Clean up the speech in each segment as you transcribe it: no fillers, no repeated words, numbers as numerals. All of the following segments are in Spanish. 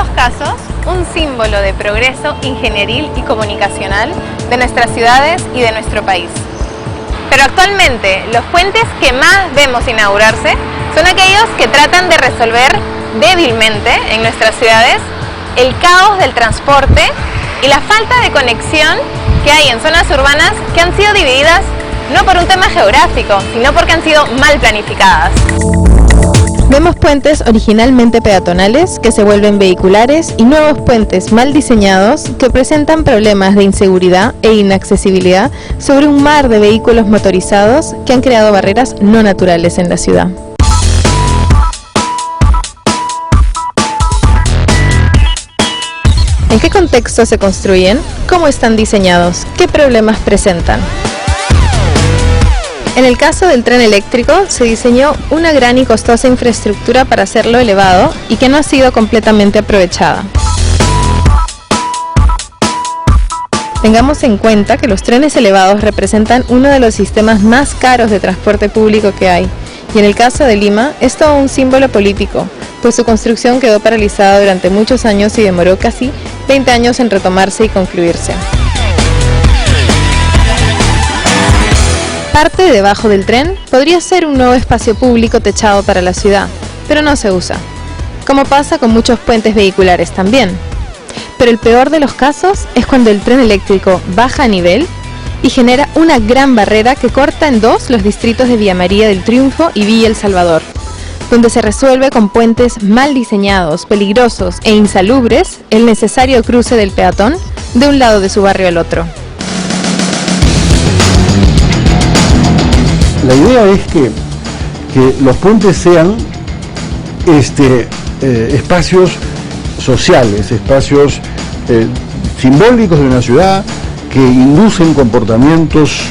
los casos, un símbolo de progreso ingenieril y comunicacional de nuestras ciudades y de nuestro país. Pero actualmente, los puentes que más vemos inaugurarse son aquellos que tratan de resolver débilmente en nuestras ciudades el caos del transporte y la falta de conexión que hay en zonas urbanas que han sido divididas no por un tema geográfico, sino porque han sido mal planificadas. Vemos puentes originalmente peatonales que se vuelven vehiculares y nuevos puentes mal diseñados que presentan problemas de inseguridad e inaccesibilidad sobre un mar de vehículos motorizados que han creado barreras no naturales en la ciudad. ¿En qué contexto se construyen? ¿Cómo están diseñados? ¿Qué problemas presentan? En el caso del tren eléctrico, se diseñó una gran y costosa infraestructura para hacerlo elevado y que no ha sido completamente aprovechada. Tengamos en cuenta que los trenes elevados representan uno de los sistemas más caros de transporte público que hay, y en el caso de Lima es todo un símbolo político, pues su construcción quedó paralizada durante muchos años y demoró casi 20 años en retomarse y concluirse. Parte debajo del tren podría ser un nuevo espacio público techado para la ciudad, pero no se usa, como pasa con muchos puentes vehiculares también. Pero el peor de los casos es cuando el tren eléctrico baja a nivel y genera una gran barrera que corta en dos los distritos de Villa María del Triunfo y Villa El Salvador, donde se resuelve con puentes mal diseñados, peligrosos e insalubres el necesario cruce del peatón de un lado de su barrio al otro. La idea es que los puentes sean espacios sociales, espacios simbólicos de una ciudad que inducen comportamientos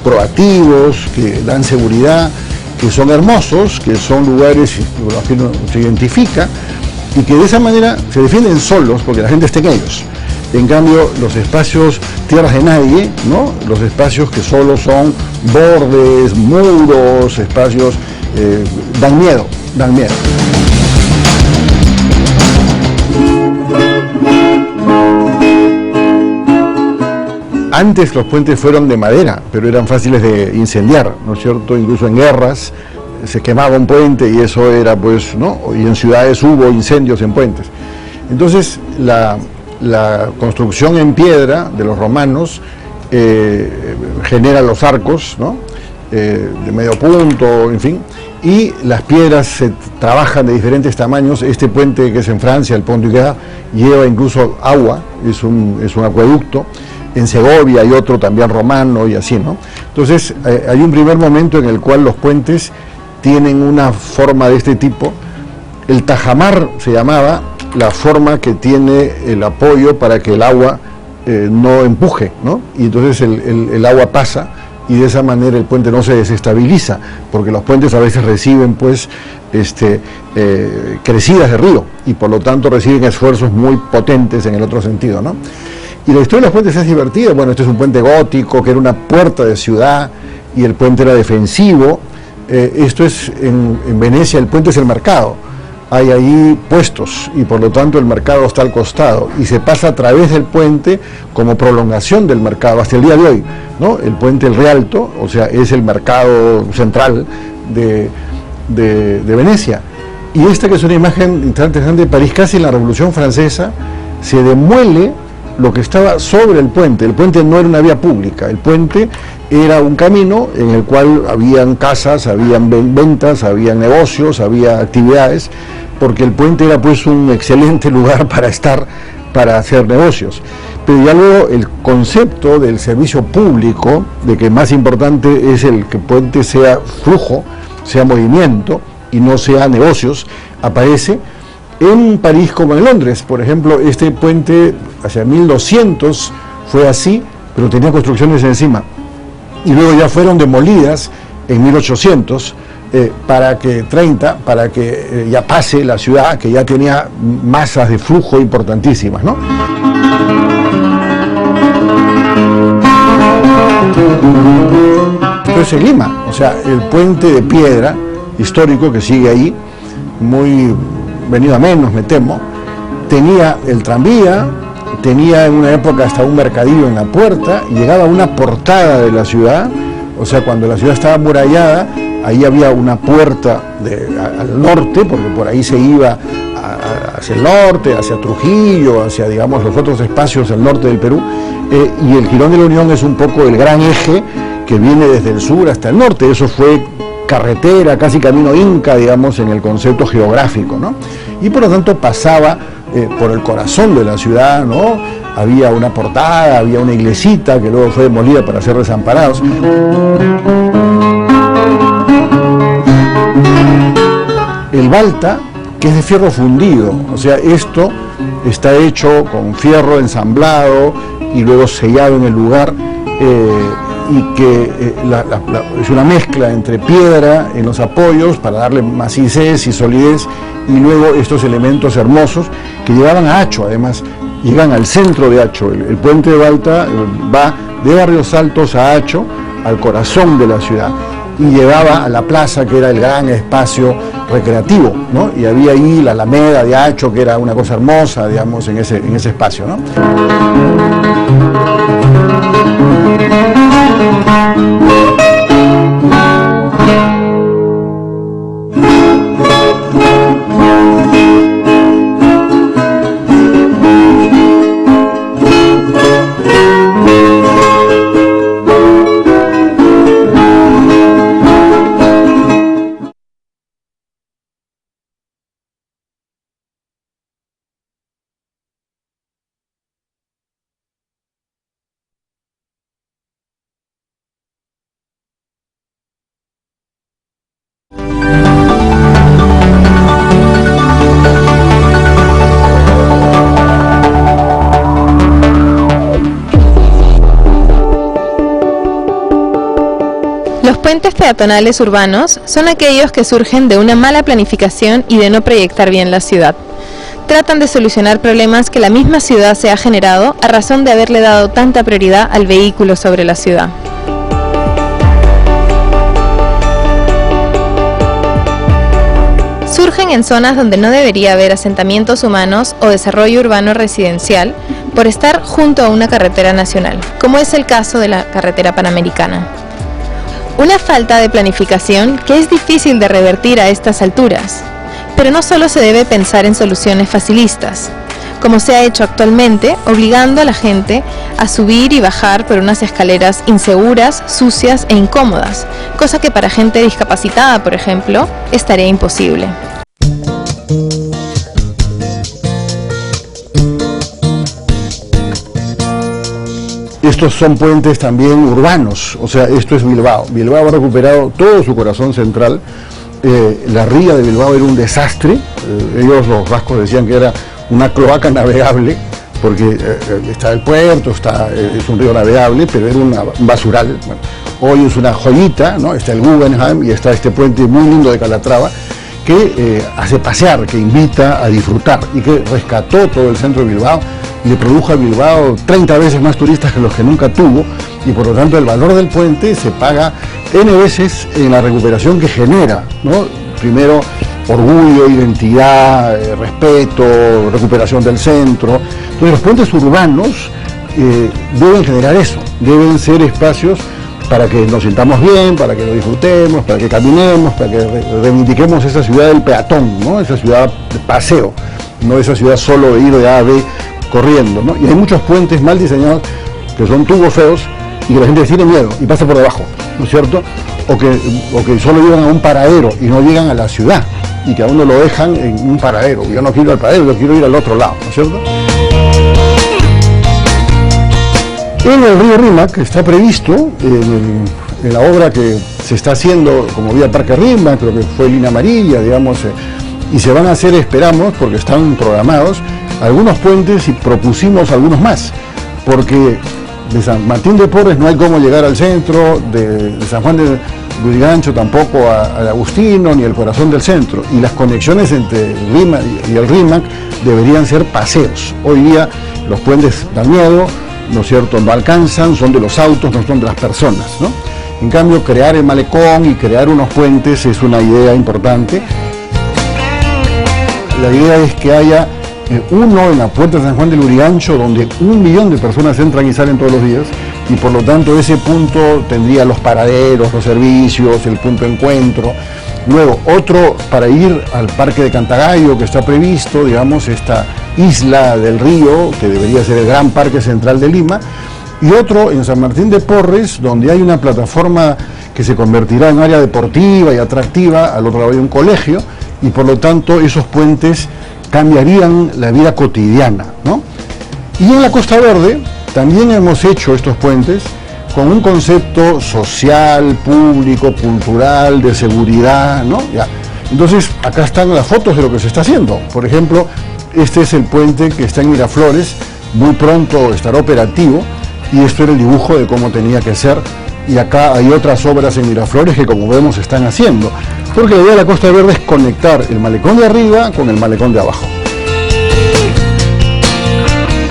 proactivos, que dan seguridad, que son hermosos, que son lugares con los que uno se identifica y que de esa manera se defienden solos porque la gente está en ellos. En cambio, los espacios tierras de nadie, ¿no? Los espacios que solo son bordes, muros, espacios, dan miedo. Antes los puentes fueron de madera, pero eran fáciles de incendiar, ¿no es cierto? Incluso en guerras se quemaba un puente y eso era, pues, ¿no? Y en ciudades hubo incendios en puentes. Entonces, la construcción en piedra de los romanos genera los arcos, ¿no? De medio punto, en fin, y las piedras se trabajan de diferentes tamaños. Este puente que es en Francia, el Pont du Gard, lleva incluso agua, es un acueducto. En Segovia hay otro también romano y así, ¿no? Entonces hay un primer momento en el cual los puentes tienen una forma de este tipo. El tajamar se llamaba la forma que tiene el apoyo para que el agua no empuje, ¿no? Y entonces el agua pasa y de esa manera el puente no se desestabiliza, porque los puentes a veces reciben, pues, crecidas de río y por lo tanto reciben esfuerzos muy potentes en el otro sentido, ¿no? Y la historia de los puentes es divertida. Bueno, este es un puente gótico que era una puerta de ciudad y el puente era defensivo. Esto es en Venecia, el puente es el mercado. Hay ahí puestos y por lo tanto el mercado está al costado y se pasa a través del puente como prolongación del mercado hasta el día de hoy, ¿no? El puente El Rialto, o sea, es el mercado central de Venecia. Y esta, que es una imagen interesante de París, casi en la Revolución Francesa, se demuele lo que estaba sobre el puente. El puente no era una vía pública, el puente era un camino en el cual habían casas, habían ventas, habían negocios, había actividades, porque el puente era, pues, un excelente lugar para hacer negocios. Pero ya luego el concepto del servicio público, de que más importante es el que el puente sea flujo, sea movimiento y no sea negocios, aparece en París como en Londres. Por ejemplo, este puente hacia 1200 fue así, pero tenía construcciones encima. Y luego ya fueron demolidas en 1800 para que ya pase la ciudad, que ya tenía masas de flujo importantísimas, ¿no? Entonces en Lima, o sea, el puente de piedra histórico que sigue ahí, muy venido a menos, me temo, tenía el tranvía, tenía en una época hasta un mercadillo en la puerta, llegaba a una portada de la ciudad, o sea, cuando la ciudad estaba amurallada, ahí había una puerta al norte, porque por ahí se iba hacia el norte, hacia Trujillo, hacia, digamos, los otros espacios del norte del Perú, y el Jirón de la Unión es un poco el gran eje que viene desde el sur hasta el norte. Eso fue carretera, casi camino inca, digamos, en el concepto geográfico, ¿no? Y por lo tanto pasaba por el corazón de la ciudad, ¿no? Había una portada, había una iglesita que luego fue demolida para ser desamparados. El balta, que es de fierro fundido, o sea, esto está hecho con fierro ensamblado y luego sellado en el lugar, y que es una mezcla entre piedra en los apoyos para darle maciez y solidez, y luego estos elementos hermosos que llevaban a Hacho. Además llegan al centro de Hacho. El puente de Balta va de Barrios Altos a Hacho, al corazón de la ciudad, y llevaba a la plaza, que era el gran espacio recreativo, ¿no? Y había ahí la Alameda de Hacho, que era una cosa hermosa, digamos, en ese espacio, ¿no? Los puentes peatonales urbanos son aquellos que surgen de una mala planificación y de no proyectar bien la ciudad. Tratan de solucionar problemas que la misma ciudad se ha generado a razón de haberle dado tanta prioridad al vehículo sobre la ciudad. Surgen en zonas donde no debería haber asentamientos humanos o desarrollo urbano residencial por estar junto a una carretera nacional, como es el caso de la carretera panamericana. Una falta de planificación que es difícil de revertir a estas alturas, pero no solo se debe pensar en soluciones facilistas, como se ha hecho actualmente, obligando a la gente a subir y bajar por unas escaleras inseguras, sucias e incómodas, cosa que para gente discapacitada, por ejemplo, es tarea imposible. Estos son puentes también urbanos, o sea, esto es Bilbao. Bilbao ha recuperado todo su corazón central. La ría de Bilbao era un desastre. Ellos, los vascos, decían que era una cloaca navegable, porque está el puerto, es un río navegable, pero era un basural. Bueno, hoy es una joyita, ¿no? Está el Guggenheim y está este puente muy lindo de Calatrava, que hace pasear, que invita a disfrutar y que rescató todo el centro de Bilbao. Le produjo a Bilbao 30 veces más turistas que los que nunca tuvo, y por lo tanto el valor del puente se paga N veces en la recuperación que genera, ¿no? Primero, orgullo, identidad, respeto, recuperación del centro. Entonces los puentes urbanos deben generar eso, deben ser espacios para que nos sintamos bien, para que lo disfrutemos, para que caminemos, para que reivindiquemos esa ciudad del peatón, ¿no? Esa ciudad de paseo, no esa ciudad solo de ir de A a B corriendo, ¿no? Y hay muchos puentes mal diseñados que son tubos feos y que la gente tiene miedo y pasa por debajo, ¿no es cierto? O que solo llegan a un paradero y no llegan a la ciudad, y que a uno lo dejan en un paradero. Yo no quiero ir al paradero, yo quiero ir al otro lado, ¿no es cierto? En el río Rímac está previsto, en la obra que se está haciendo como vía Parque Rímac, creo que fue línea amarilla, digamos, y se van a hacer, esperamos, porque están programados, algunos puentes, y propusimos algunos más, porque de San Martín de Porres no hay cómo llegar al centro, de San Juan de Lurigancho tampoco al Agustino, ni el corazón del centro, y las conexiones entre el Rímac y el Rímac deberían ser paseos. Hoy día los puentes dan miedo, ¿no es cierto?, no alcanzan, son de los autos, no son de las personas, ¿no? En cambio, crear el malecón y crear unos puentes es una idea importante. La idea es que haya uno en la Puerta de San Juan del Lurigancho, donde 1 millón de personas entran y salen todos los días, y por lo tanto ese punto tendría los paraderos, los servicios, el punto de encuentro. Luego otro para ir al Parque de Cantagallo, que está previsto, digamos, esta isla del río, que debería ser el gran parque central de Lima, y otro en San Martín de Porres, donde hay una plataforma que se convertirá en área deportiva y atractiva, al otro lado hay un colegio, y por lo tanto esos puentes cambiarían la vida cotidiana, ¿no? Y en la Costa Verde también hemos hecho estos puentes con un concepto social, público, cultural, de seguridad, ¿no? Ya. Entonces, acá están las fotos de lo que se está haciendo. Por ejemplo, este es el puente que está en Miraflores, muy pronto estará operativo, y esto era el dibujo de cómo tenía que ser. Y acá hay otras obras en Miraflores que, como vemos, se están haciendo. Porque la idea de la Costa Verde es conectar el malecón de arriba con el malecón de abajo.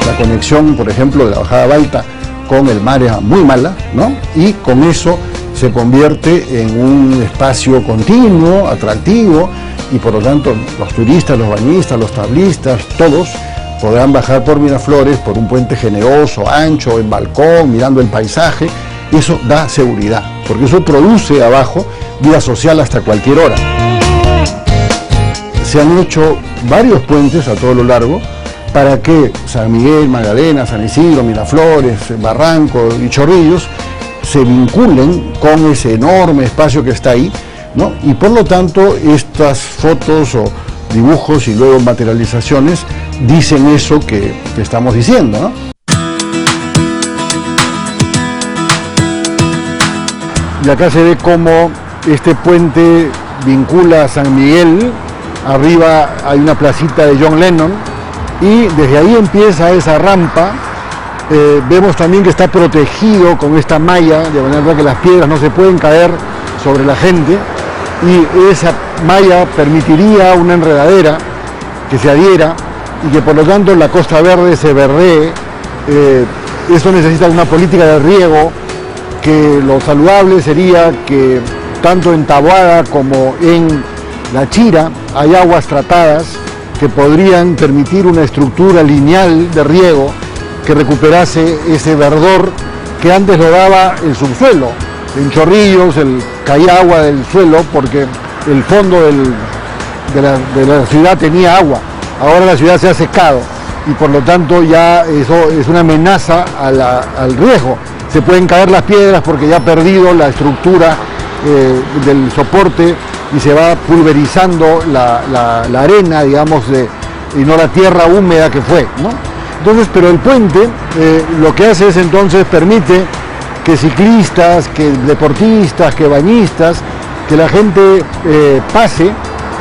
La conexión, por ejemplo, de la Bajada Balta con el mar era muy mala, ¿no? Y con eso se convierte en un espacio continuo, atractivo, y por lo tanto los turistas, los bañistas, los tablistas, todos podrán bajar por Miraflores por un puente generoso, ancho, en balcón, mirando el paisaje. Eso da seguridad, porque eso produce abajo vida social hasta cualquier hora. Se han hecho varios puentes a todo lo largo para que San Miguel, Magdalena, San Isidro, Miraflores, Barranco y Chorrillos se vinculen con ese enorme espacio que está ahí, ¿no? Y por lo tanto estas fotos o dibujos y luego materializaciones dicen eso que estamos diciendo, ¿no? Y acá se ve cómo este puente vincula a San Miguel, arriba hay una placita de John Lennon, y desde ahí empieza esa rampa. Vemos también que está protegido con esta malla, de manera que las piedras no se pueden caer sobre la gente, y esa malla permitiría una enredadera que se adhiera y que por lo tanto la Costa Verde se verdee. Eso necesita una política de riego, que lo saludable sería que tanto en Taboada como en La Chira hay aguas tratadas que podrían permitir una estructura lineal de riego que recuperase ese verdor que antes lo daba el subsuelo. En Chorrillos caía agua del suelo porque el fondo de la ciudad tenía agua. Ahora la ciudad se ha secado y por lo tanto ya eso es una amenaza al riesgo. Se pueden caer las piedras porque ya ha perdido la estructura del soporte y se va pulverizando la arena, digamos, y no la tierra húmeda que fue, ¿no? Entonces, pero el puente lo que hace es entonces permite que ciclistas, que deportistas, que bañistas, que la gente pase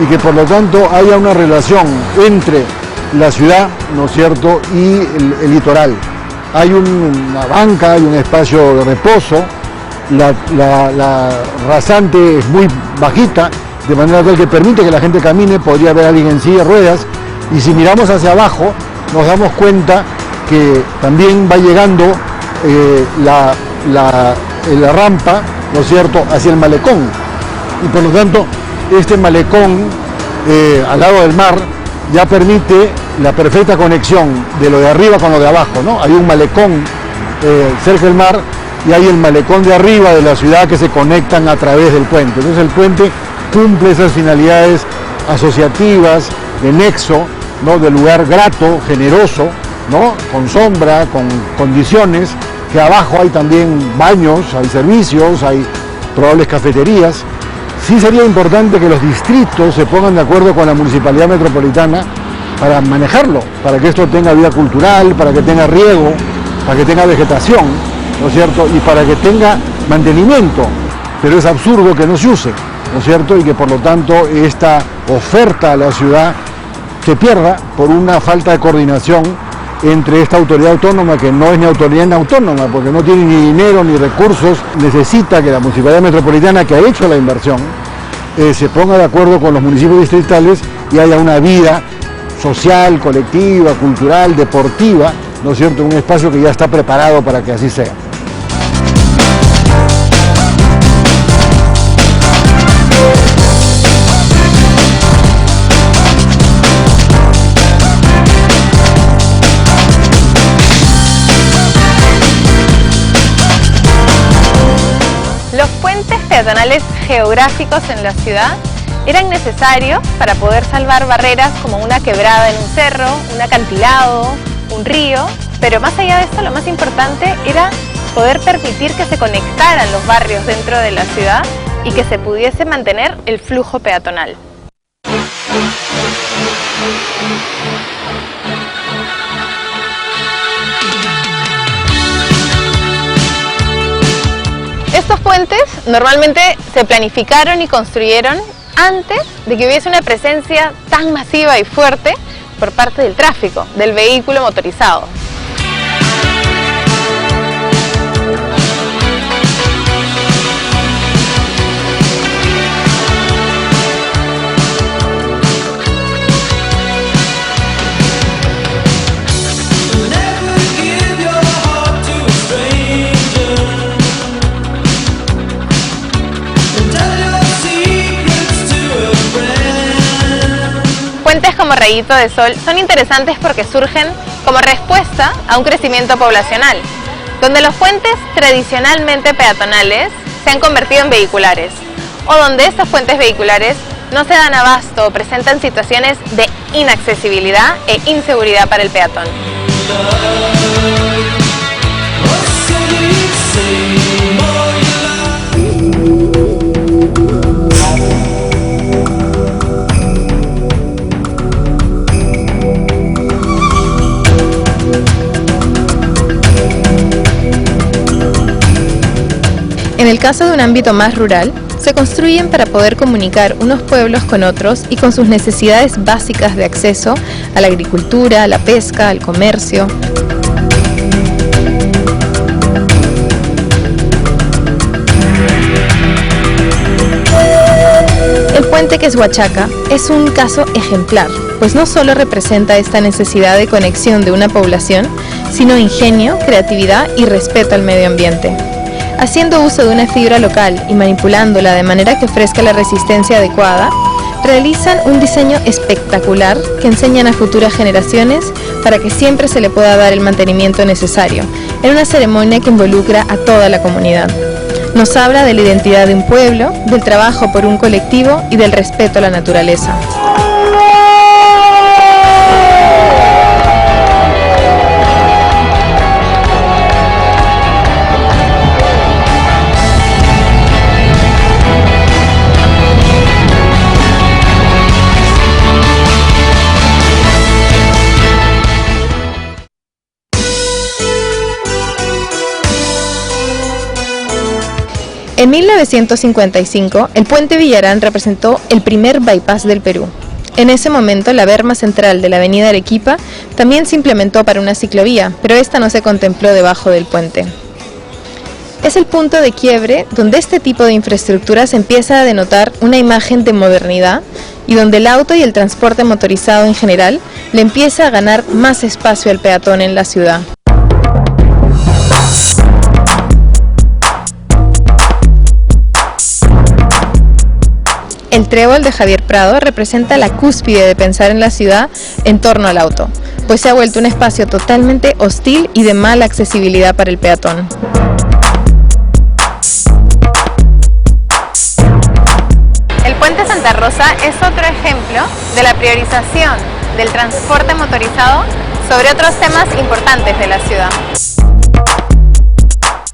y que por lo tanto haya una relación entre la ciudad, ¿no es cierto?, y el litoral. Hay una banca, hay un espacio de reposo, la rasante es muy bajita, de manera tal que permite que la gente camine, podría haber alguien en silla de ruedas, y si miramos hacia abajo nos damos cuenta que también va llegando la rampa, ¿no es cierto?, hacia el malecón, y por lo tanto este malecón al lado del mar ya permite la perfecta conexión de lo de arriba con lo de abajo, ¿no? Hay un malecón cerca del mar y hay el malecón de arriba de la ciudad que se conectan a través del puente. Entonces el puente cumple esas finalidades asociativas, de nexo, ¿no?, de lugar grato, generoso, ¿no?, con sombra, con condiciones, que abajo hay también baños, hay servicios, hay probables cafeterías. Sí sería importante que los distritos se pongan de acuerdo con la Municipalidad Metropolitana para manejarlo, para que esto tenga vida cultural, para que tenga riego, para que tenga vegetación, ¿no es cierto?, y para que tenga mantenimiento, pero es absurdo que no se use, ¿no es cierto?, y que por lo tanto esta oferta a la ciudad se pierda por una falta de coordinación entre esta autoridad autónoma, que no es ni autoridad ni autónoma, porque no tiene ni dinero ni recursos. Necesita que la Municipalidad Metropolitana, que ha hecho la inversión, se ponga de acuerdo con los municipios distritales y haya una vida social, colectiva, cultural, deportiva, ¿no es cierto?, un espacio que ya está preparado para que así sea. peatonales geográficos en la ciudad eran necesarios para poder salvar barreras como una quebrada en un cerro, un acantilado, un río, pero más allá de esto, lo más importante era poder permitir que se conectaran los barrios dentro de la ciudad y que se pudiese mantener el flujo peatonal. Estos puentes normalmente se planificaron y construyeron antes de que hubiese una presencia tan masiva y fuerte por parte del tráfico, del vehículo motorizado. Puentes como Rayito de Sol son interesantes porque surgen como respuesta a un crecimiento poblacional, donde los puentes tradicionalmente peatonales se han convertido en vehiculares, o donde estos puentes vehiculares no se dan abasto o presentan situaciones de inaccesibilidad e inseguridad para el peatón. En el caso de un ámbito más rural, se construyen para poder comunicar unos pueblos con otros y con sus necesidades básicas de acceso a la agricultura, a la pesca, al comercio. El puente que es Huachaca es un caso ejemplar, pues no solo representa esta necesidad de conexión de una población, sino ingenio, creatividad y respeto al medio ambiente. Haciendo uso de una fibra local y manipulándola de manera que ofrezca la resistencia adecuada, realizan un diseño espectacular que enseñan a futuras generaciones para que siempre se le pueda dar el mantenimiento necesario, en una ceremonia que involucra a toda la comunidad. Nos habla de la identidad de un pueblo, del trabajo por un colectivo y del respeto a la naturaleza. En 1955, el puente Villarán representó el primer bypass del Perú. En ese momento, la berma central de la avenida Arequipa también se implementó para una ciclovía, pero esta no se contempló debajo del puente. Es el punto de quiebre donde este tipo de infraestructuras empieza a denotar una imagen de modernidad y donde el auto y el transporte motorizado en general le empieza a ganar más espacio al peatón en la ciudad. El trébol de Javier Prado representa la cúspide de pensar en la ciudad en torno al auto, pues se ha vuelto un espacio totalmente hostil y de mala accesibilidad para el peatón. El puente Santa Rosa es otro ejemplo de la priorización del transporte motorizado sobre otros temas importantes de la ciudad.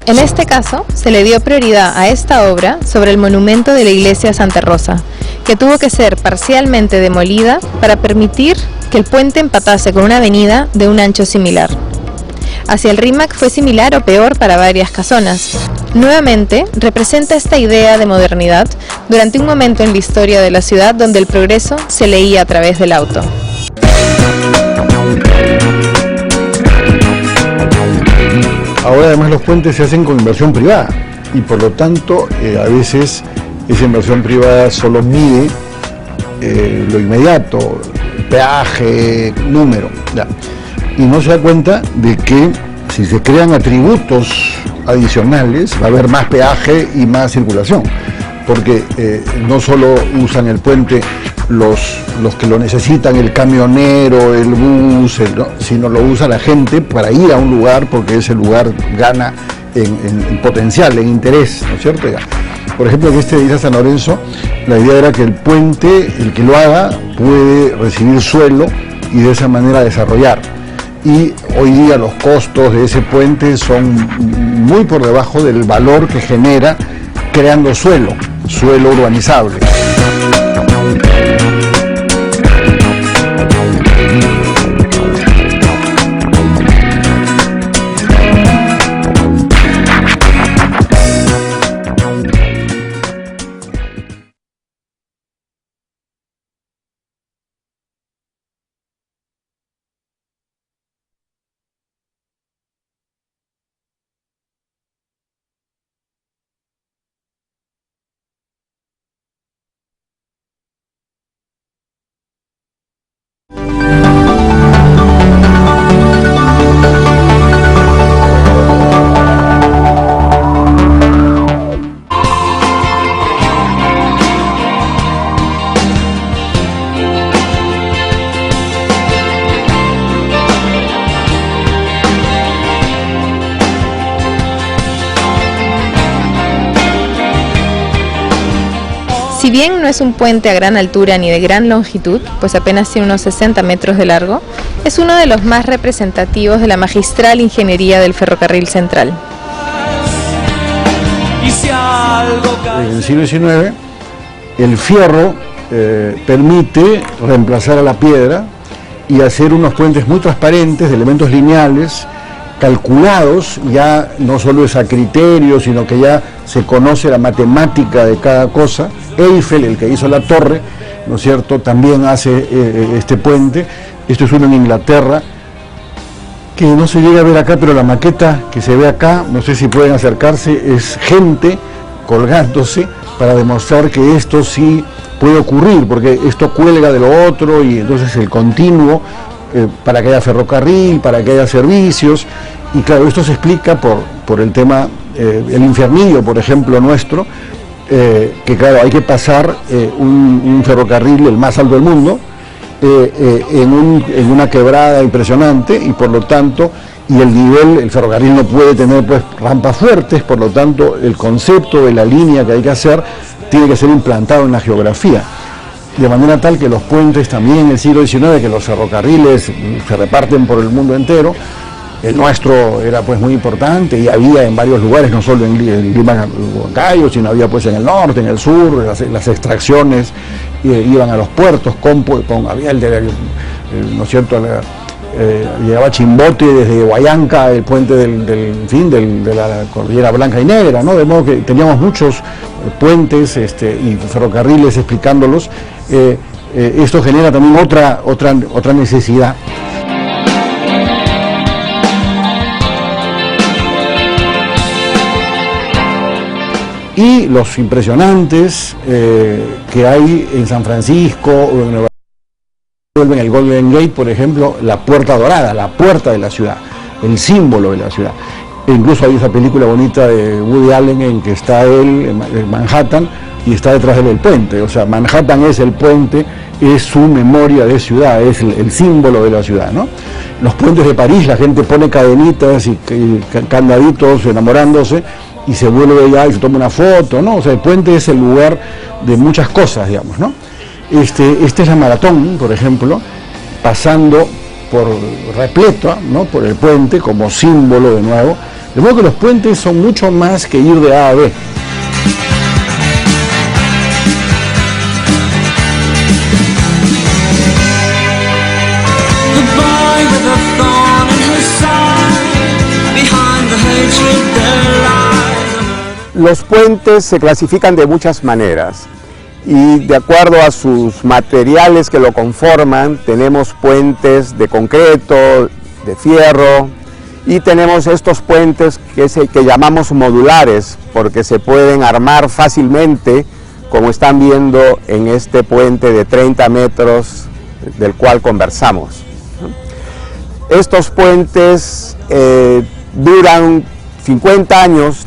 En este caso, se le dio prioridad a esta obra sobre el monumento de la iglesia Santa Rosa, que tuvo que ser parcialmente demolida para permitir que el puente empatase con una avenida de un ancho similar. Hacia el RIMAC fue similar o peor para varias casonas. Nuevamente, representa esta idea de modernidad durante un momento en la historia de la ciudad donde el progreso se leía a través del auto. Ahora además los puentes se hacen con inversión privada y por lo tanto a veces esa inversión privada solo mide lo inmediato, peaje, número, ya. Y no se da cuenta de que si se crean atributos adicionales va a haber más peaje y más circulación, porque no solo usan el puente los que lo necesitan, el camionero, el bus, sino lo usa la gente para ir a un lugar porque ese lugar gana en potencial, en interés, ¿no es cierto? Por ejemplo, en este de Isla San Lorenzo, la idea era que el puente, el que lo haga, puede recibir suelo y de esa manera desarrollar. Y hoy día los costos de ese puente son muy por debajo del valor que genera creando suelo urbanizable. Si bien no es un puente a gran altura ni de gran longitud, pues apenas tiene unos 60 metros de largo, es uno de los más representativos de la magistral ingeniería del ferrocarril central. En el siglo XIX, el fierro permite reemplazar a la piedra y hacer unos puentes muy transparentes, de elementos lineales, calculados, ya no solo es a criterio, sino que ya se conoce la matemática de cada cosa. Eiffel, el que hizo la torre, ¿no es cierto?, también hace este puente. Esto es uno en Inglaterra, que no se llega a ver acá, pero la maqueta que se ve acá, no sé si pueden acercarse, es gente colgándose para demostrar que esto sí puede ocurrir, porque esto cuelga de lo otro y entonces el continuo, para que haya ferrocarril, para que haya servicios, y claro, esto se explica por el tema, el infiernillo, por ejemplo, nuestro, que claro, hay que pasar un ferrocarril, el más alto del mundo, en una quebrada impresionante, y por lo tanto, y el ferrocarril no puede tener pues rampas fuertes, por lo tanto el concepto de la línea que hay que hacer tiene que ser implantado en la geografía, de manera tal que los puentes también en el siglo XIX, que los ferrocarriles se reparten por el mundo entero. El nuestro era pues muy importante y había en varios lugares, no solo en Lima, Huancayo, sino había pues en el norte, en el sur, las extracciones iban a los puertos, había ¿no es cierto?, llegaba Chimbote desde Huallanca, el puente de la Cordillera Blanca y Negra, ¿no? De modo que teníamos muchos puentes y ferrocarriles explicándolos. Esto genera también otra necesidad. Y los impresionantes que hay en San Francisco o en Nueva York, en el Golden Gate, por ejemplo, la puerta dorada, la puerta de la ciudad, el símbolo de la ciudad. E incluso hay esa película bonita de Woody Allen en que está él en Manhattan y está detrás del puente. O sea, Manhattan es el puente, es su memoria de ciudad, es el símbolo de la ciudad, ¿no? Los puentes de París, la gente pone cadenitas y candaditos enamorándose, y se vuelve allá y se toma una foto, ¿no? O sea, el puente es el lugar de muchas cosas, digamos, ¿no? Este es la maratón, por ejemplo, pasando por repleto, ¿no?, por el puente como símbolo de nuevo. De modo que los puentes son mucho más que ir de A a B. Los puentes se clasifican de muchas maneras y de acuerdo a sus materiales que lo conforman, tenemos puentes de concreto, de fierro, y tenemos estos puentes que llamamos modulares porque se pueden armar fácilmente, como están viendo en este puente de 30 metros del cual conversamos. Estos puentes duran 50 años,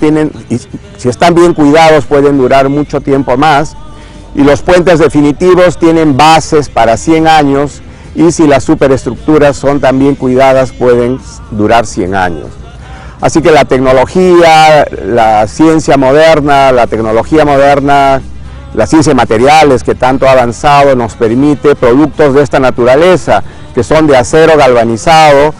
y si están bien cuidados pueden durar mucho tiempo más, y los puentes definitivos tienen bases para 100 años, y si las superestructuras son también cuidadas pueden durar 100 años. Así que la tecnología, la ciencia moderna, la ciencia de materiales que tanto ha avanzado nos permite productos de esta naturaleza, que son de acero galvanizado,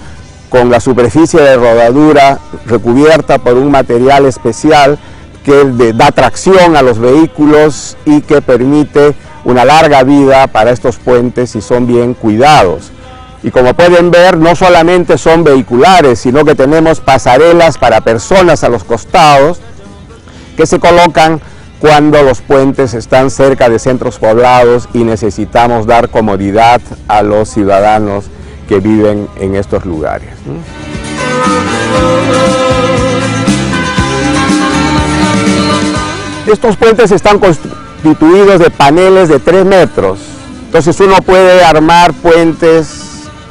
con la superficie de rodadura recubierta por un material especial que da tracción a los vehículos y que permite una larga vida para estos puentes si son bien cuidados. Y como pueden ver, no solamente son vehiculares, sino que tenemos pasarelas para personas a los costados que se colocan cuando los puentes están cerca de centros poblados y necesitamos dar comodidad a los ciudadanos que viven en estos lugares. Estos puentes están constituidos de paneles de 3 metros, entonces uno puede armar puentes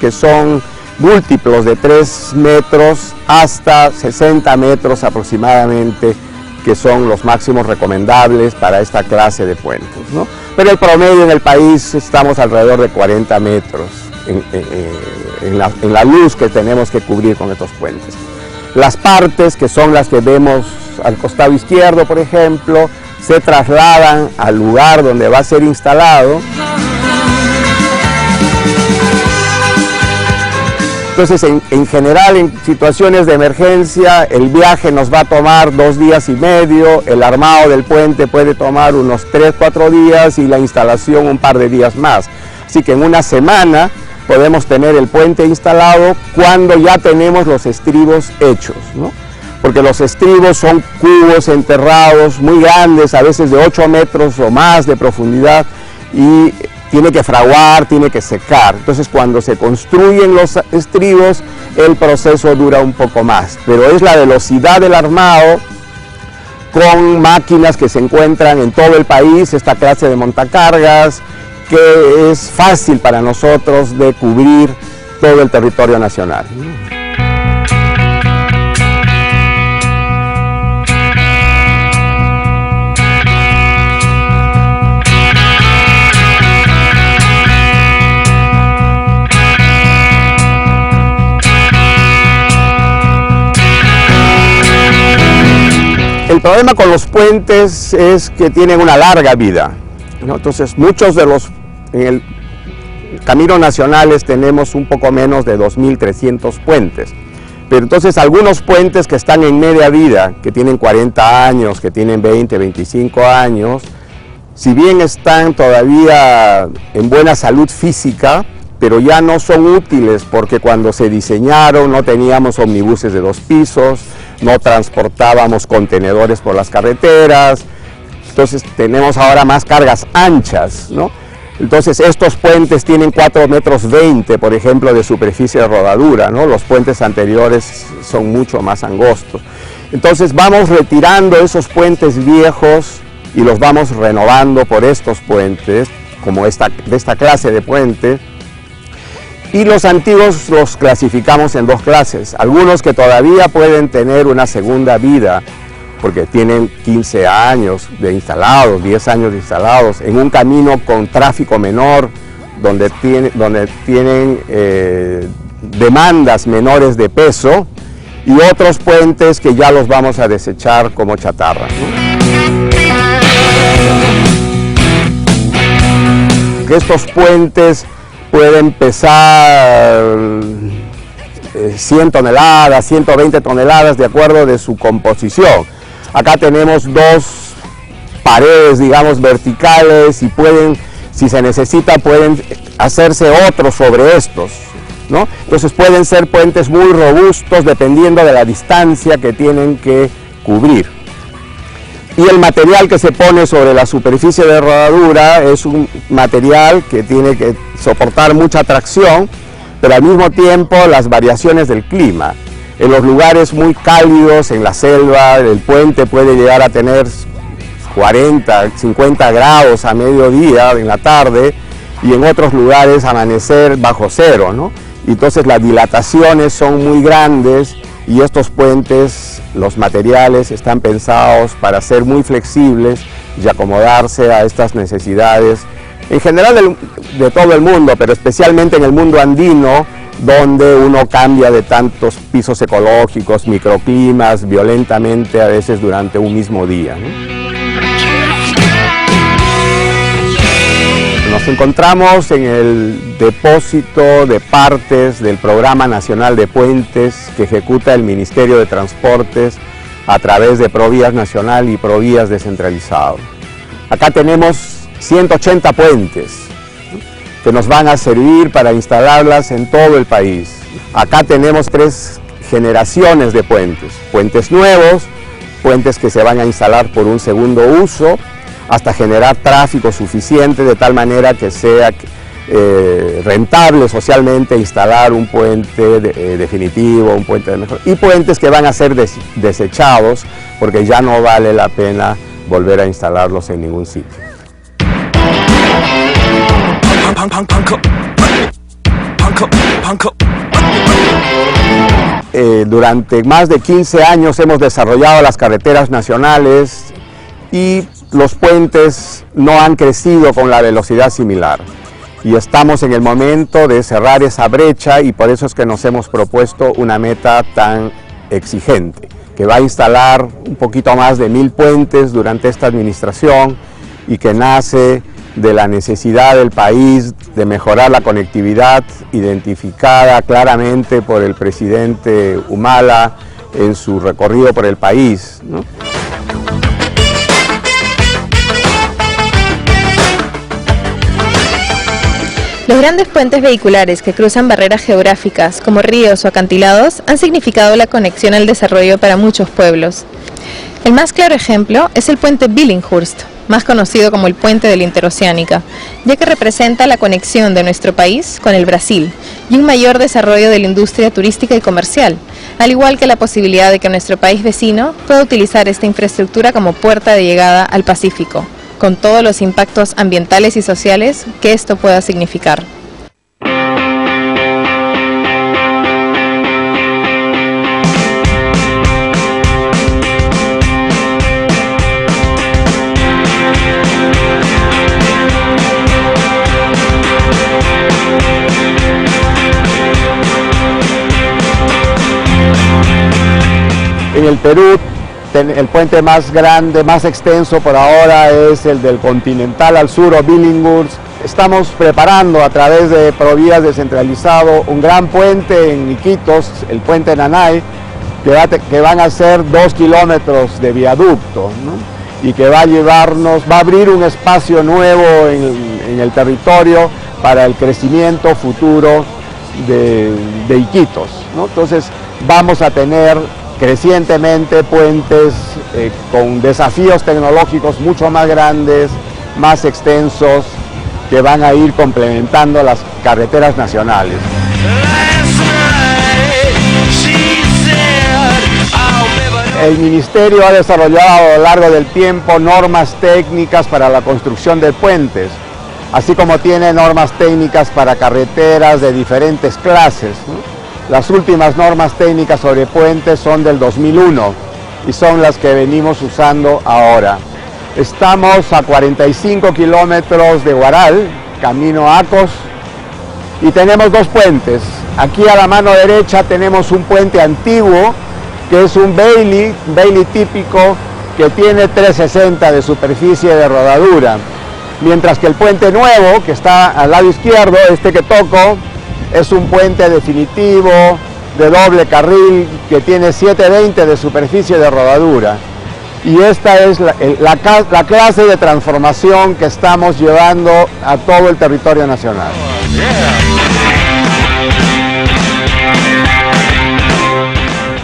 que son múltiplos de 3 metros hasta 60 metros aproximadamente, que son los máximos recomendables para esta clase de puentes, ¿no? Pero el promedio en el país estamos alrededor de 40 metros en la luz que tenemos que cubrir con estos puentes. Las partes, que son las que vemos al costado izquierdo, por ejemplo, se trasladan al lugar donde va a ser instalado. Entonces, en general, en situaciones de emergencia, el viaje nos va a tomar 2 días y medio, el armado del puente puede tomar unos 3-4 días y la instalación un par de días más. Así que en una semana podemos tener el puente instalado cuando ya tenemos los estribos hechos, ¿no? Porque los estribos son cubos enterrados muy grandes, a veces de 8 metros o más de profundidad, y tiene que fraguar, tiene que secar. Entonces, cuando se construyen los estribos, el proceso dura un poco más. Pero es la velocidad del armado, con máquinas que se encuentran en todo el país, esta clase de montacargas, que es fácil para nosotros de cubrir todo el territorio nacional. El problema con los puentes es que tienen una larga vida, ¿no? Entonces, muchos de los, en el caminos nacionales tenemos un poco menos de 2.300 puentes, pero entonces algunos puentes que están en media vida, que tienen 40 años, que tienen 20, 25 años, si bien están todavía en buena salud física, pero ya no son útiles porque cuando se diseñaron no teníamos omnibuses de 2 pisos, no transportábamos contenedores por las carreteras, entonces tenemos ahora más cargas anchas, ¿no? Entonces estos puentes tienen 4,20 metros, por ejemplo, de superficie de rodadura, ¿no? Los puentes anteriores son mucho más angostos. Entonces vamos retirando esos puentes viejos y los vamos renovando por estos puentes, como de esta clase de puentes. Y los antiguos los clasificamos en 2 clases, algunos que todavía pueden tener una segunda vida, porque tienen 15 años de instalados, 10 años de instalados, en un camino con tráfico menor, donde tienen demandas menores de peso, y otros puentes que ya los vamos a desechar como chatarra, ¿no? Estos puentes pueden pesar 100 toneladas, 120 toneladas, de acuerdo de su composición. Acá tenemos 2 paredes, digamos, verticales, y pueden, si se necesita, pueden hacerse otros sobre estos, ¿no? Entonces pueden ser puentes muy robustos dependiendo de la distancia que tienen que cubrir. Y el material que se pone sobre la superficie de rodadura es un material que tiene que soportar mucha tracción, pero al mismo tiempo las variaciones del clima. En los lugares muy cálidos, en la selva, el puente puede llegar a tener 40, 50 grados a mediodía en la tarde, y en otros lugares amanecer bajo cero, ¿no? Y entonces las dilataciones son muy grandes, y estos puentes, los materiales están pensados para ser muy flexibles y acomodarse a estas necesidades, en general de todo el mundo, pero especialmente en el mundo andino, donde uno cambia de tantos pisos ecológicos, microclimas, violentamente a veces durante un mismo día, ¿no? Nos encontramos en el depósito de partes del Programa Nacional de Puentes que ejecuta el Ministerio de Transportes a través de Provías Nacional y Provías Descentralizado. Acá tenemos 180 puentes que nos van a servir para instalarlas en todo el país. Acá tenemos 3 generaciones de puentes. Puentes nuevos, puentes que se van a instalar por un segundo uso, hasta generar tráfico suficiente de tal manera que sea rentable socialmente instalar un puente definitivo, un puente de mejor, y puentes que van a ser desechados porque ya no vale la pena volver a instalarlos en ningún sitio. Durante más de 15 años hemos desarrollado las carreteras nacionales y los puentes no han crecido con la velocidad similar. Y estamos en el momento de cerrar esa brecha y por eso es que nos hemos propuesto una meta tan exigente, que va a instalar un poquito más de 1000 puentes durante esta administración y que nace de la necesidad del país de mejorar la conectividad identificada claramente por el presidente Humala en su recorrido por el país, ¿no? Los grandes puentes vehiculares que cruzan barreras geográficas como ríos o acantilados han significado la conexión al desarrollo para muchos pueblos. El más claro ejemplo es el puente Billinghurst, más conocido como el puente de la Interoceánica, ya que representa la conexión de nuestro país con el Brasil y un mayor desarrollo de la industria turística y comercial, al igual que la posibilidad de que nuestro país vecino pueda utilizar esta infraestructura como puerta de llegada al Pacífico, con todos los impactos ambientales y sociales que esto pueda significar. En el Perú, el puente más grande, más extenso por ahora es el del Continental al sur o Billinghurst. Estamos preparando a través de Provías Descentralizado un gran puente en Iquitos, el puente Nanay, que van a ser 2 kilómetros de viaducto, ¿no? Y que va a abrir un espacio nuevo en el territorio para el crecimiento futuro de Iquitos, ¿no? Entonces vamos a tener crecientemente puentes con desafíos tecnológicos mucho más grandes, más extensos, que van a ir complementando las carreteras nacionales. El Ministerio ha desarrollado a lo largo del tiempo normas técnicas para la construcción de puentes, así como tiene normas técnicas para carreteras de diferentes clases, ¿no? Las últimas normas técnicas sobre puentes son del 2001 y son las que venimos usando ahora. Estamos a 45 kilómetros de Huaral, camino a Acos, y tenemos 2 puentes. Aquí a la mano derecha tenemos un puente antiguo, que es un Bailey típico, que tiene 360 de superficie de rodadura. Mientras que el puente nuevo, que está al lado izquierdo, este que toco, es un puente definitivo de doble carril que tiene 720 de superficie de rodadura. Y esta es la clase de transformación que estamos llevando a todo el territorio nacional.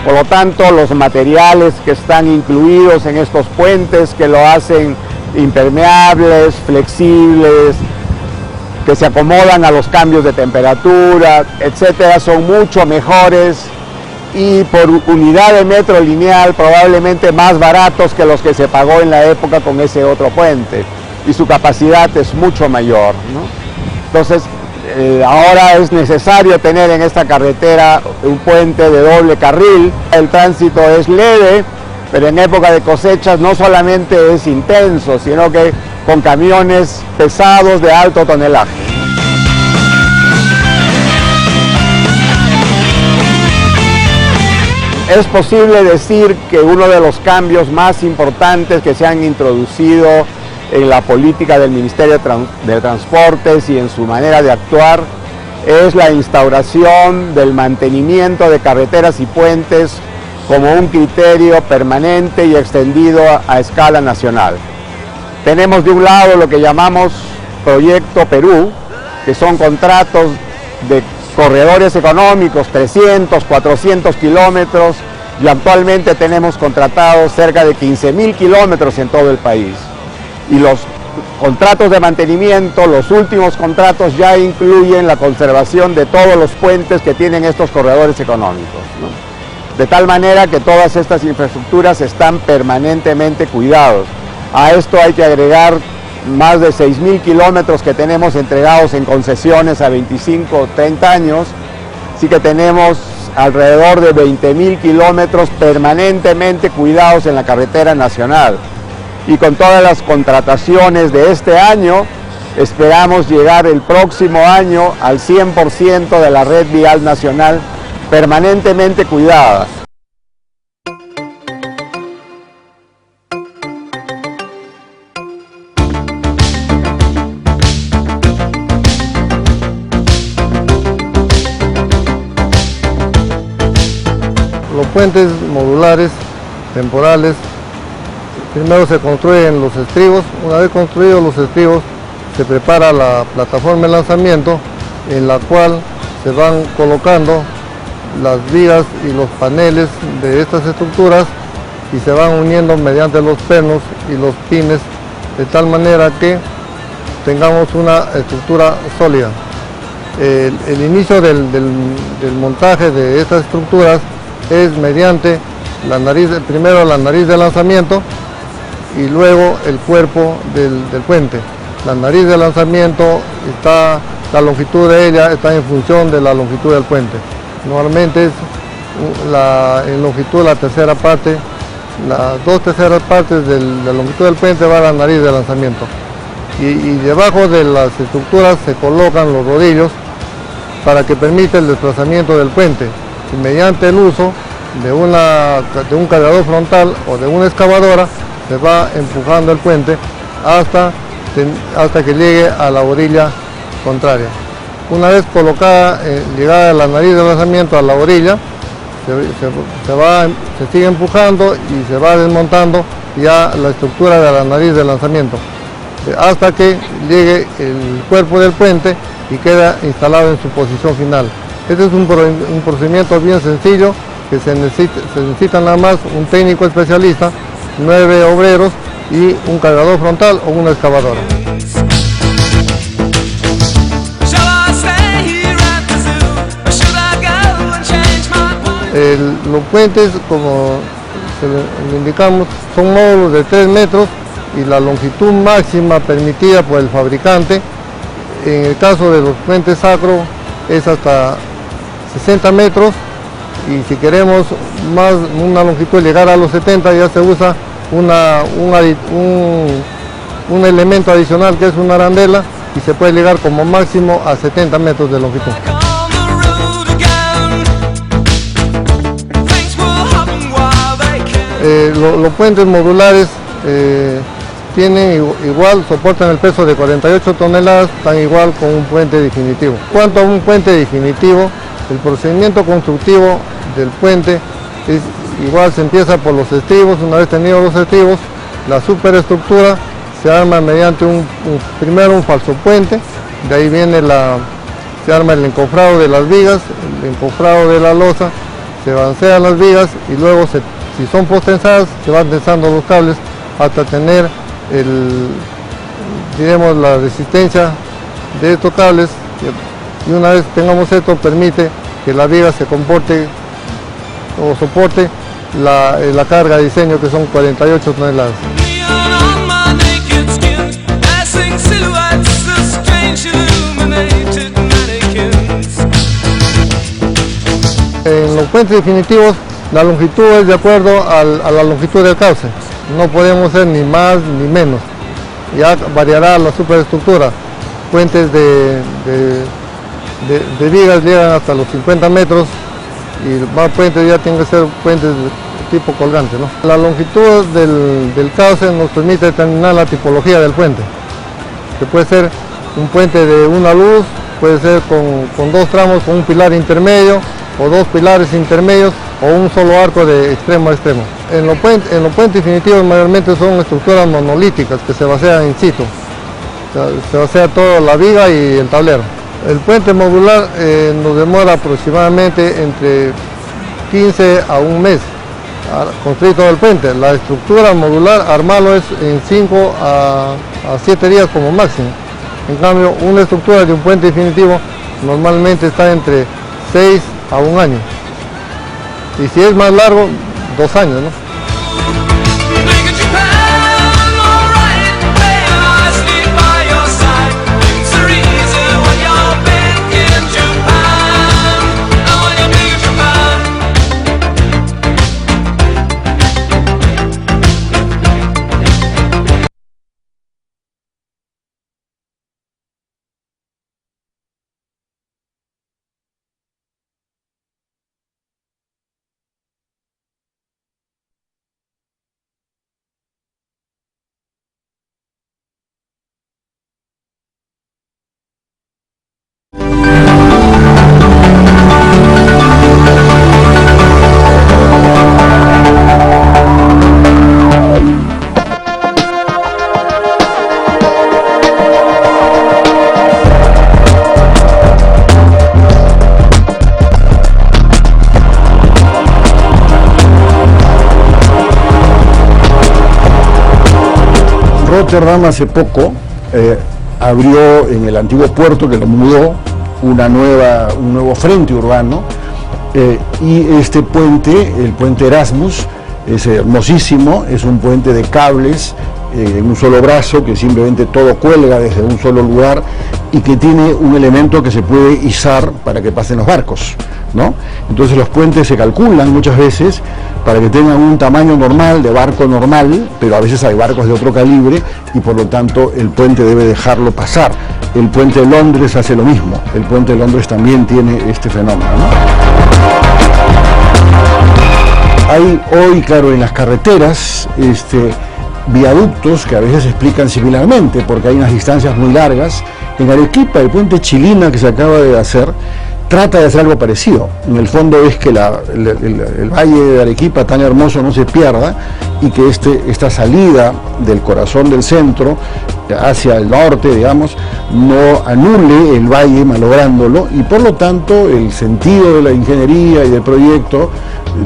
Por lo tanto, los materiales que están incluidos en estos puentes, que lo hacen impermeables, flexibles, que se acomodan a los cambios de temperatura, etcétera, son mucho mejores y por unidad de metro lineal probablemente más baratos que los que se pagó en la época con ese otro puente, y su capacidad es mucho mayor, ¿no? Entonces, ahora es necesario tener en esta carretera un puente de doble carril. El tránsito es leve, pero en época de cosechas no solamente es intenso, sino que con camiones pesados de alto tonelaje. Es posible decir que uno de los cambios más importantes que se han introducido en la política del Ministerio de Transportes y en su manera de actuar es la instauración del mantenimiento de carreteras y puentes como un criterio permanente y extendido a escala nacional. Tenemos de un lado lo que llamamos Proyecto Perú, que son contratos de corredores económicos, 300, 400 kilómetros, y actualmente tenemos contratados cerca de 15.000 kilómetros en todo el país. Y los contratos de mantenimiento, los últimos contratos ya incluyen la conservación de todos los puentes que tienen estos corredores económicos, ¿no? De tal manera que todas estas infraestructuras están permanentemente cuidados. A esto hay que agregar más de 6.000 kilómetros que tenemos entregados en concesiones a 25 o 30 años, así que tenemos alrededor de 20.000 kilómetros permanentemente cuidados en la carretera nacional. Y con todas las contrataciones de este año, esperamos llegar el próximo año al 100% de la red vial nacional permanentemente cuidada. Los puentes modulares, temporales, primero se construyen los estribos. Una vez construidos los estribos, se prepara la plataforma de lanzamiento en la cual se van colocando las vigas y los paneles de estas estructuras y se van uniendo mediante los pernos y los pines de tal manera que tengamos una estructura sólida. El inicio del montaje de estas estructuras es mediante primero la nariz de lanzamiento y luego el cuerpo del puente. La nariz de lanzamiento la longitud de ella está en función de la longitud del puente. Normalmente es en longitud la tercera parte, las 2/3 partes de la longitud del puente va a la nariz de lanzamiento. Y debajo de las estructuras se colocan los rodillos para que permita el desplazamiento del puente. Y mediante el uso de un cargador frontal o de una excavadora se va empujando el puente hasta que llegue a la orilla contraria. Una vez colocada, llegada la nariz de lanzamiento a la orilla, se sigue empujando y se va desmontando ya la estructura de la nariz de lanzamiento hasta que llegue el cuerpo del puente y queda instalado en su posición final. Este es un procedimiento bien sencillo que se necesita nada más un técnico especialista, 9 obreros y un cargador frontal o una excavadora. Los puentes, como le indicamos, son módulos de 3 metros y la longitud máxima permitida por el fabricante, en el caso de los puentes sacro, es hasta 60 metros y si queremos una longitud llegar a los 70 ya se usa un elemento adicional que es una arandela y se puede llegar como máximo a 70 metros de longitud. Los puentes modulares soportan el peso de 48 toneladas, tan igual con un puente definitivo. En cuanto a un puente definitivo, el procedimiento constructivo del puente es igual, se empieza por los estribos. Una vez tenidos los estribos, la superestructura se arma mediante primero un falso puente, de ahí se arma el encofrado de las vigas, el encofrado de la losa, se balancean las vigas y luego si son postensadas, se van tensando los cables hasta tener la resistencia de estos cables, y una vez tengamos esto permite que la viga se comporte o soporte la carga de diseño, que son 48 toneladas. En los puentes definitivos, la longitud es de acuerdo a la longitud del cauce. No podemos ser ni más ni menos. Ya variará la superestructura. Puentes de vigas llegan hasta los 50 metros y más puentes ya tienen que ser puentes de tipo colgante, ¿no? La longitud del cauce nos permite determinar la tipología del puente, que puede ser un puente de una luz, puede ser con dos tramos, con un pilar intermedio, o dos pilares intermedios, o un solo arco de extremo a extremo. En los puentes definitivos mayormente son estructuras monolíticas que se basean in situ. O sea, se basea toda la viga y el tablero. El puente modular nos demora aproximadamente entre 15 a un mes construir todo el puente. La estructura modular, armarlo es en 5 a 7 días como máximo. En cambio, una estructura de un puente definitivo normalmente está entre 6 a 1 año. Y si es más largo, 2 años, ¿no? Rotterdam hace poco abrió en el antiguo puerto, que lo mudó, un nuevo frente urbano, y este puente, el puente Erasmus, es hermosísimo, es un puente de cables en un solo brazo, que simplemente todo cuelga desde un solo lugar y que tiene un elemento que se puede izar para que pasen los barcos, ¿no? Entonces los puentes se calculan muchas veces para que tengan un tamaño normal, de barco normal, pero a veces hay barcos de otro calibre y por lo tanto el puente debe dejarlo pasar. El puente de Londres hace lo mismo, el puente de Londres también tiene este fenómeno, ¿no? Hay hoy, claro, en las carreteras viaductos que a veces se explican similarmente porque hay unas distancias muy largas. En Arequipa, el puente Chilina que se acaba de hacer trata de hacer algo parecido. En el fondo es que el valle de Arequipa tan hermoso no se pierda y que esta salida del corazón del centro hacia el norte, digamos, no anule el valle malográndolo, y por lo tanto el sentido de la ingeniería y del proyecto,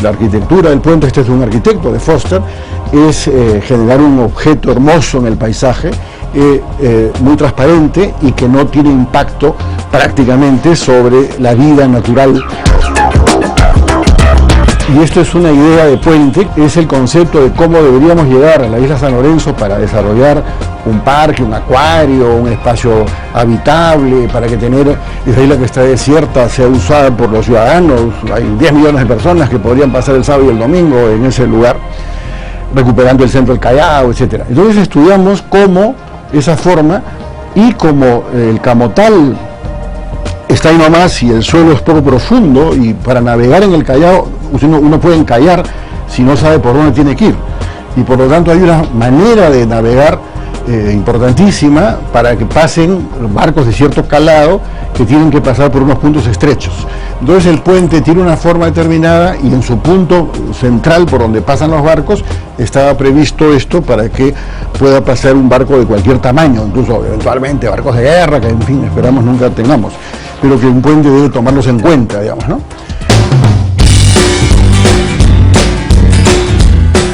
la arquitectura del puente, este es un arquitecto de Foster, es generar un objeto hermoso en el paisaje, muy transparente y que no tiene impacto prácticamente sobre la vida natural. Y esto es una idea de puente, es el concepto de cómo deberíamos llegar a la isla San Lorenzo para desarrollar un parque, un acuario, un espacio habitable, para que esa isla que está desierta sea usada por los ciudadanos. Hay 10 millones de personas que podrían pasar el sábado y el domingo en ese lugar, recuperando el centro del Callao, etc. Entonces estudiamos cómo esa forma, y como el Camotal está ahí nomás y el suelo es poco profundo, y para navegar en el Callao uno puede encallar si no sabe por dónde tiene que ir, y por lo tanto hay una manera de navegar importantísima para que pasen barcos de cierto calado que tienen que pasar por unos puntos estrechos. Entonces el puente tiene una forma determinada y en su punto central por donde pasan los barcos estaba previsto esto para que pueda pasar un barco de cualquier tamaño, incluso eventualmente barcos de guerra, que en fin esperamos nunca tengamos, pero que un puente debe tomarlos en cuenta, digamos, ¿no?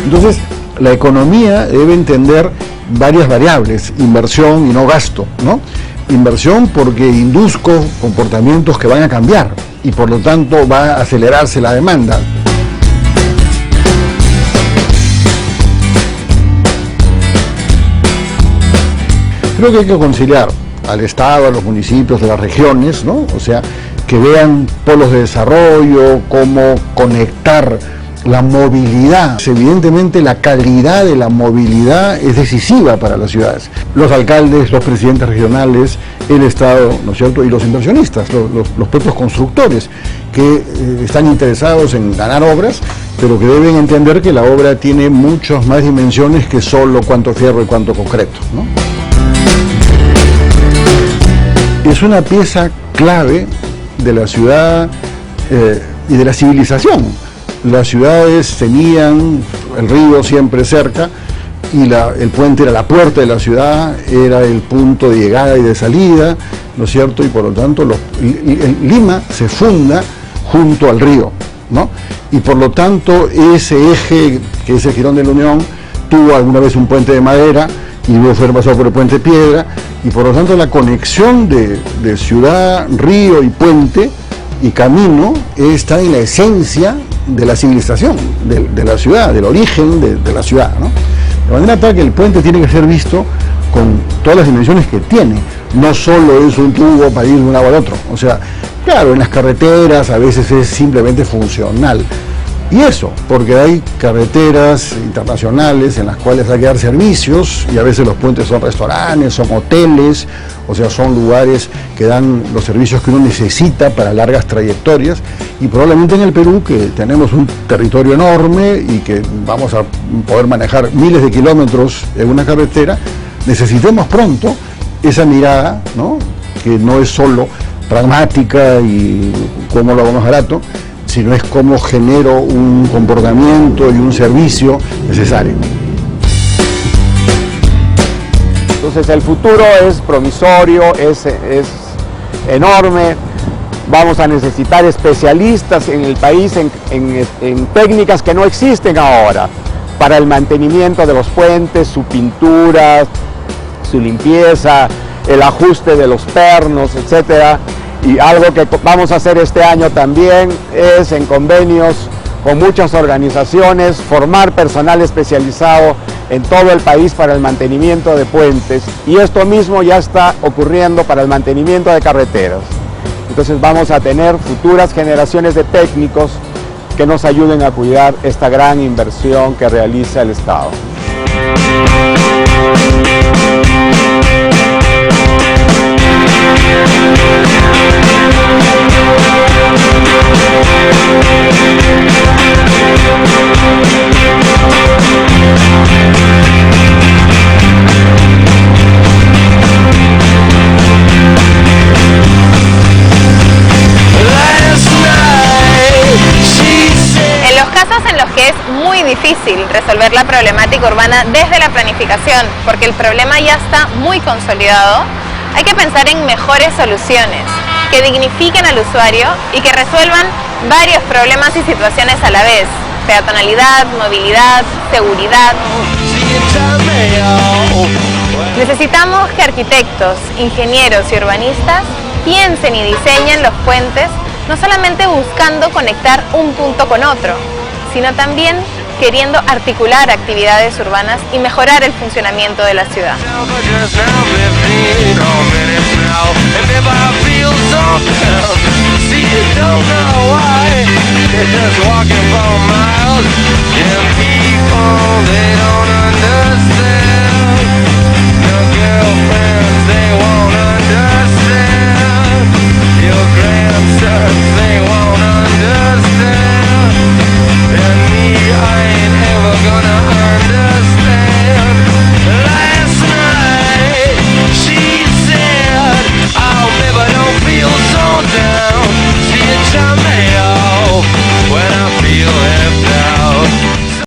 Entonces la economía debe entender varias variables, inversión y no gasto, ¿no? Inversión porque induzco comportamientos que van a cambiar y por lo tanto va a acelerarse la demanda. Creo que hay que conciliar al Estado, a los municipios, a las regiones, ¿no? O sea, que vean polos de desarrollo, cómo conectar la movilidad. Evidentemente la calidad de la movilidad es decisiva para las ciudades. Los alcaldes, los presidentes regionales, el Estado, ¿no es cierto?, y los inversionistas, los propios constructores. que están interesados en ganar obras, pero que deben entender que la obra tiene muchas más dimensiones que solo cuánto fierro y cuánto concreto, ¿no? Es una pieza clave de la ciudad y de la civilización. Las ciudades tenían el río siempre cerca y el puente era la puerta de la ciudad, era el punto de llegada y de salida, ¿no es cierto? Y por lo tanto Lima se funda junto al río, ¿no? Y por lo tanto ese eje, que es el Jirón de la Unión, tuvo alguna vez un puente de madera y luego fue pasado por el puente de piedra, y por lo tanto la conexión de ciudad, río y puente y camino está en la esencia de la civilización, de la ciudad, del origen de la ciudad, ¿no? De manera tal que el puente tiene que ser visto con todas las dimensiones que tiene, no solo es un tubo para ir de un lado al otro, o sea, claro, en las carreteras a veces es simplemente funcional, y eso, porque hay carreteras internacionales en las cuales hay que dar servicios, y a veces los puentes son restaurantes, son hoteles, o sea, son lugares que dan los servicios que uno necesita para largas trayectorias, y probablemente en el Perú, que tenemos un territorio enorme y que vamos a poder manejar miles de kilómetros en una carretera, necesitemos pronto esa mirada, ¿no? Que no es solo pragmática y cómo lo hago más barato, sino es cómo genero un comportamiento y un servicio necesario. Entonces el futuro es promisorio, es enorme. Vamos a necesitar especialistas en el país en técnicas que no existen ahora para el mantenimiento de los puentes, su pintura, su limpieza, el ajuste de los pernos, etcétera. Y algo que vamos a hacer este año también es, en convenios con muchas organizaciones, formar personal especializado en todo el país para el mantenimiento de puentes, y esto mismo ya está ocurriendo para el mantenimiento de carreteras. Entonces vamos a tener futuras generaciones de técnicos que nos ayuden a cuidar esta gran inversión que realiza el Estado. En los casos en los que es muy difícil resolver la problemática urbana desde la planificación, porque el problema ya está muy consolidado, hay que pensar en mejores soluciones que dignifiquen al usuario y que resuelvan varios problemas y situaciones a la vez: peatonalidad, movilidad, seguridad. Necesitamos que arquitectos, ingenieros y urbanistas piensen y diseñen los puentes no solamente buscando conectar un punto con otro, sino también queriendo articular actividades urbanas y mejorar el funcionamiento de la ciudad. See, you don't know why. It's just walking from my